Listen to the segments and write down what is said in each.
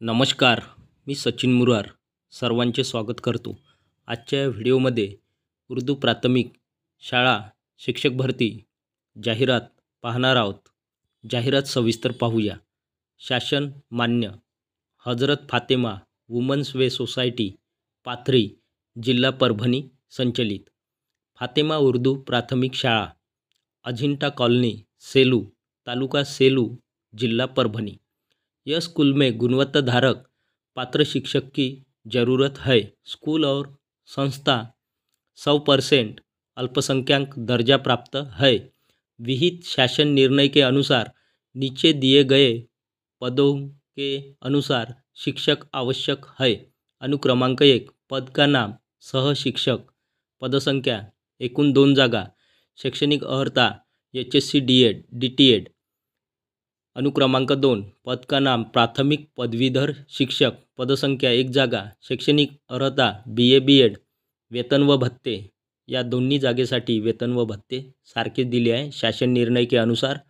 नमस्कार, मी सचिन मुरार सर्वांचे स्वागत करतो. आजच्या व्हिडिओमध्ये उर्दू प्राथमिक शाळा शिक्षक भरती जाहिरात पाहणार आहोत. जाहिरात सविस्तर पाहूया. शासन मान्य हजरत फातेमा वुमन्स वे सोसायटी पाथरी जिल्हा परभणी संचलित फातेमा उर्दू प्राथमिक शाळा अजिंठा कॉलोनी सेलू तालुका सेलू जिला परभणी. यह स्कूल में गुणवत्ता धारक पात्र शिक्षक की ज़रूरत है. स्कूल और संस्था 100% अल्पसंख्यक दर्जा प्राप्त है. विहित शासन निर्णय के अनुसार नीचे दिए गए पदों के अनुसार शिक्षक आवश्यक है. अनुक्रमांक 1 पद का नाम सह शिक्षक. पदसंख्या एकूण 2 जागा. शैक्षणिक अर्हता HSC DED DTED. अनुक्रमांक 2 पद का नाम प्राथमिक पदवीधर शिक्षक. पदसंख्या 1 जागा. शैक्षणिक अर्हता BA BEd. वेतन व भत्ते या दोन्ही जागेसाठी वेतन व भत्ते सारखे दिले आहे. शासन निर्णय के अनुसार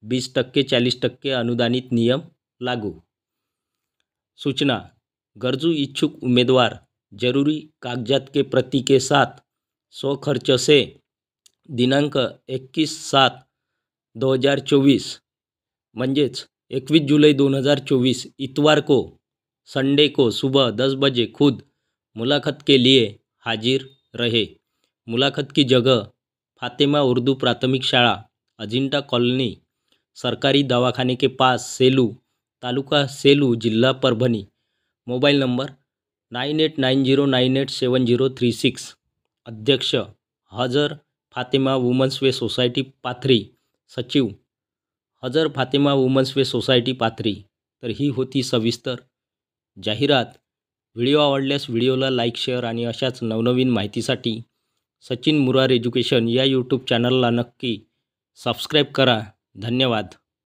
20% 40% अनुदानित नियम लागू. सूचना गरजू इच्छुक उम्मीदवार जरूरी कागजात के प्रति के साथ स्वखर्च से दिनांक 21/7/2024 म्हणजेच 21 जुलाई 2024 इतवार को संडे को सुबह 10 बजे खुद मुलाकात के लिए हाजिर रहे. मुलाकात की जगह फातेमा उर्दू प्राथमिक शाळा अजिंठा कॉलोनी सरकारी दवाखाने के पास सेलू तालुका सेलू जिला परभणी. Mobile number 9890987036. अध्यक्ष हजर फातेमा वुमन्स वे सोसायटी पाथरी. सचिव हजर फातेमा वुमन्स वे सोसायटी पाथरी. तर ही होती सविस्तर जाहिरात. व्हिडिओ आवडल्यास व्हिडिओला लाईक शेअर आणि अशाच नवनवीन माहितीसाठी सचिन मुरार एज्युकेशन या यूट्यूब चॅनलला नक्की सबस्क्राईब करा. धन्यवाद.